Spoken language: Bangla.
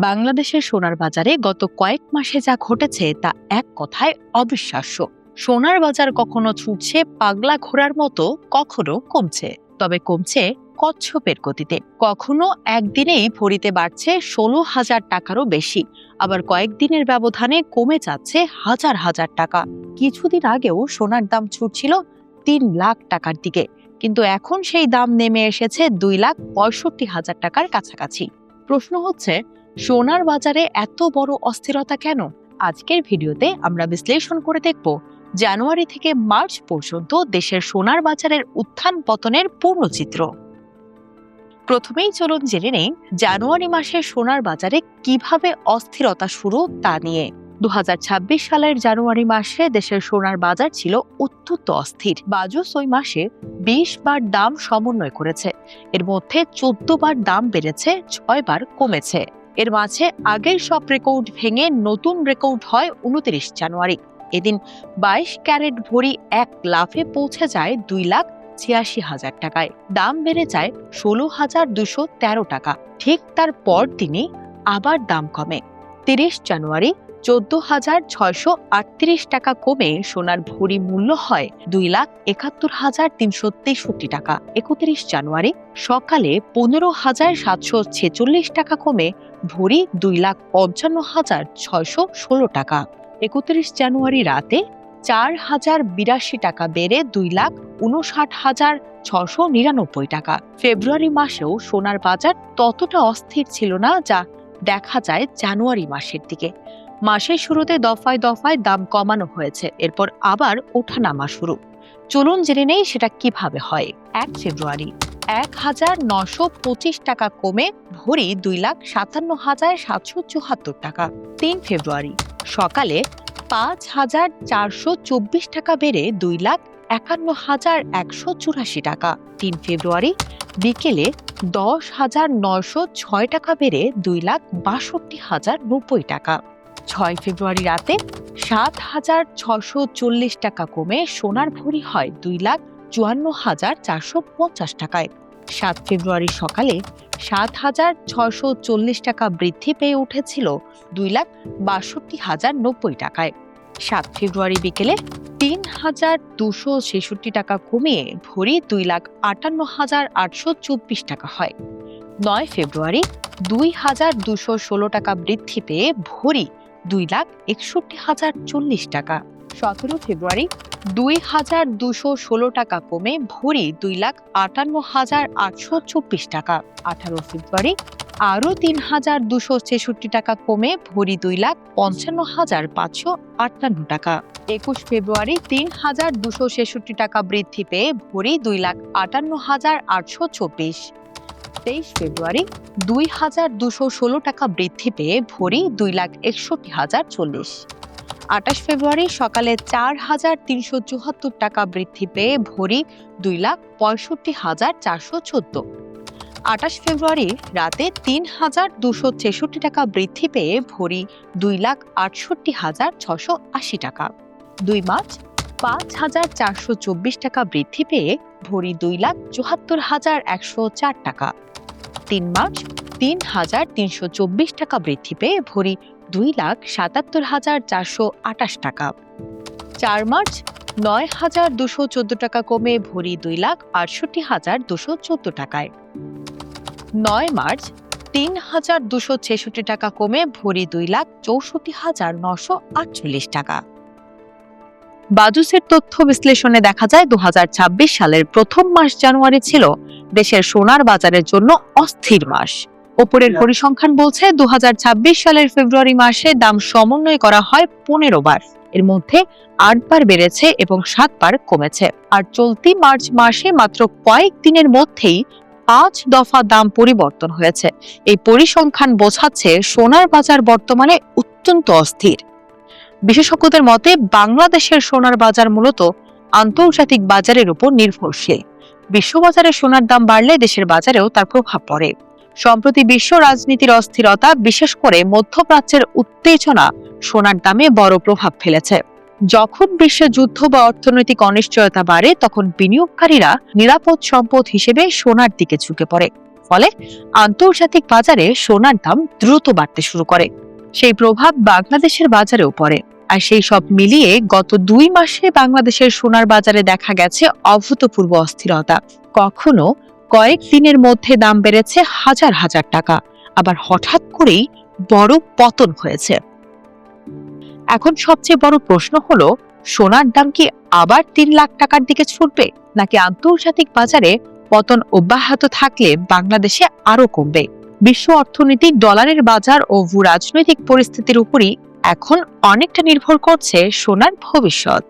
বাংলাদেশের সোনার বাজারে গত কয়েক মাসে যা ঘটেছে তা এক কথায় অবিশ্বাস্য। সোনার বাজার কখনো ছুটছে পাগলা ঘোড়ার মতো, কখনো কমছে, তবে কমছে কচ্ছপের গতিতে। কখনো একদিনেই ভরিতে বাড়ছে 16,000 টাকারও বেশি, আবার কয়েকদিনের ব্যবধানে কমে যাচ্ছে হাজার হাজার টাকা। কিছুদিন আগেও সোনার দাম ছুটছিল 3 লাখ টাকার দিকে, কিন্তু এখন সেই দাম নেমে এসেছে 2,65,000 টাকার কাছাকাছি। প্রশ্ন হচ্ছে, সোনার বাজারে এত বড় অস্থিরতা কেন? আজকের ভিডিওতে আমরা বিশ্লেষণ করে দেখব জানুয়ারি থেকে মার্চ পর্যন্ত দেশের সোনার বাজারের উত্থান পতনের পূর্ণ চিত্র। প্রথমেই চলুন জেনে নেই জানুয়ারি মাসে সোনার বাজারে কিভাবে অস্থিরতা শুরু তা নিয়ে। 2026 সালের জানুয়ারি মাসে দেশের সোনার বাজার ছিল অত্যন্ত অস্থির। বাজুস ওই মাসে 20 বার দাম সমন্বয় করেছে। এর মধ্যে 14 বার দাম বেড়েছে, 6 বার কমেছে। এর মাঝে আগের সব রেকর্ড ভেঙে নতুন রেকর্ড হয় 29 জানুয়ারি। এদিন 22 ক্যারেট ভরি এক লাফে পৌঁছে যায় 2,86,000 টাকায়। দাম বেড়ে যায় 16,213 টাকা। ঠিক তার পর দিনই আবার দাম কমে। 30 জানুয়ারি 14,638 টাকা কমে সোনার ভরি মূল্য হয় 2,71,363 টাকা। 31 জানুয়ারি সকালে 15,746 টাকা কমে ভরি 2,55,616 টাকা। 31 জানুয়ারি রাতে 4,082 টাকা বেড়ে 2,59,699 টাকা। ফেব্রুয়ারি মাসেও সোনার বাজার ততটা অস্থির ছিল না, যা দেখা যায় জানুয়ারি মাসের দিকে। মাসের শুরুতে দফায় দফায় দাম কমানো হয়েছে, এরপর আবার ওঠানামা শুরু। চলুন জেনে নেই সেটা কিভাবে হয়। 1 ফেব্রুয়ারি 1,925 টাকা কমে ভরি 2,57,774 টাকা। 3 ফেব্রুয়ারি সকালে 5,424 টাকা বেড়ে 2,51,184 টাকা। 3 ফেব্রুয়ারি বিকেলে 10,906 টাকা বেড়ে 2,62,090 টাকা। 6 ফেব্রুয়ারি রাতে 7,640 টাকা কমে সোনার ভরি হয় 2,54,450 টাকায়। 7 ফেব্রুয়ারি সকালে 7,640 টাকা বৃদ্ধি পেয়ে উঠেছিল 2,62,090 টাকায়। 7 ফেব্রুয়ারি বিকেলে 3,266 টাকা কমিয়ে ভরি 2,58,824 টাকা হয়। 9 ফেব্রুয়ারি 2,216 টাকা বৃদ্ধি পেয়ে ভরি 2,61,040 টাকা। 17 ফেব্রুয়ারি 2,216 টাকা কমে ভরি 2,58,824 টাকা। 18 ফেব্রুয়ারি আরও 3,266 টাকা কমে ভরি 2,55,558 টাকা। 21 ফেব্রুয়ারি 3,266 টাকা বৃদ্ধি পেয়ে ভরি 2,58,824। 23 ফেব্রুয়ারি 2,216 টাকা বৃদ্ধি পেয়ে ভরি 2,61,040। 28 ফেব্রুয়ারি সকালে 4,374 টাকা বৃদ্ধি পেয়ে ভরি 2,65,414। 28 ফেব্রুয়ারি রাতে 3,266 টাকা বৃদ্ধি পেয়ে ভরি 2,68,680 টাকা। 2 মার্চ 5,424 টাকা বৃদ্ধি পেয়ে ভরি 2,74,104 টাকা। 3 মার্চ 3,324 টাকা বৃদ্ধি পেয়ে ভরি 2,77,428 টাকা। 4 মার্চ 9,214 টাকা কমে ভরি 2,68,214 টাকায়। 9 মার্চ 3,266 টাকা কমে ভরি 2,64,948 টাকা। বাজুসের তথ্য বিশ্লেষণে দেখা যায় 2026 সালের প্রথম মাস জানুয়ারি ছিল দেশের সোনার বাজারের জন্য অস্থির মাস। ওপরের পরিসংখ্যান বলছে 2026 সালের ফেব্রুয়ারি মাসে দাম সমন্বয় করা হয় 15 বার। এর মধ্যে 8 বার বেড়েছে এবং 7 বার কমেছে। আর চলতি মার্চ মাসে মাত্র কয়েক দিনের মধ্যেই 5 দফা দাম পরিবর্তন হয়েছে। এই পরিসংখ্যান বোঝাচ্ছে সোনার বাজার বর্তমানে অত্যন্ত অস্থির। বিশেষজ্ঞদের মতে বাংলাদেশের সোনার বাজার মূলত আন্তর্জাতিক বাজারের উপর নির্ভরশীল। বিশ্ববাজারে সোনার দাম বাড়লে দেশের বাজারেও তার প্রভাব পড়ে। সম্প্রতি বিশ্ব রাজনীতির অস্থিরতা, বিশেষ করে মধ্যপ্রাচ্যের উত্তেজনা সোনার দামে বড় প্রভাব ফেলেছে। যখন বিশ্বে যুদ্ধ বা অর্থনৈতিক অনিশ্চয়তা বাড়ে, তখন বিনিয়োগকারীরা নিরাপদ সম্পদ হিসেবে সোনার দিকে ঝুঁকে পড়ে। ফলে আন্তর্জাতিক বাজারে সোনার দাম দ্রুত বাড়তে শুরু করে। সেই প্রভাব বাংলাদেশের বাজারেও পড়ে। আর সেই সব মিলিয়ে গত 2 মাসে বাংলাদেশের সোনার বাজারে দেখা গেছে অভূতপূর্ব অস্থিরতা। কখনো কয়েক দিনের মধ্যে দাম বেড়েছে হাজার হাজার টাকা, আবার হঠাৎ করেই বড় পতন হয়েছে। এখন সবচেয়ে বড় প্রশ্ন হলো, সোনার দাম কি আবার 3 লাখ টাকার দিকে ছুটবে, নাকি আন্তর্জাতিক বাজারে পতন অব্যাহত থাকলে বাংলাদেশে আরো কমবে? বিশ্ব অর্থনীতি, ডলারের বাজার ও ভূরাজনৈতিক পরিস্থিতির উপরই এখন অনেকটা নির্ভর করছে সোনার ভবিষ্যৎ।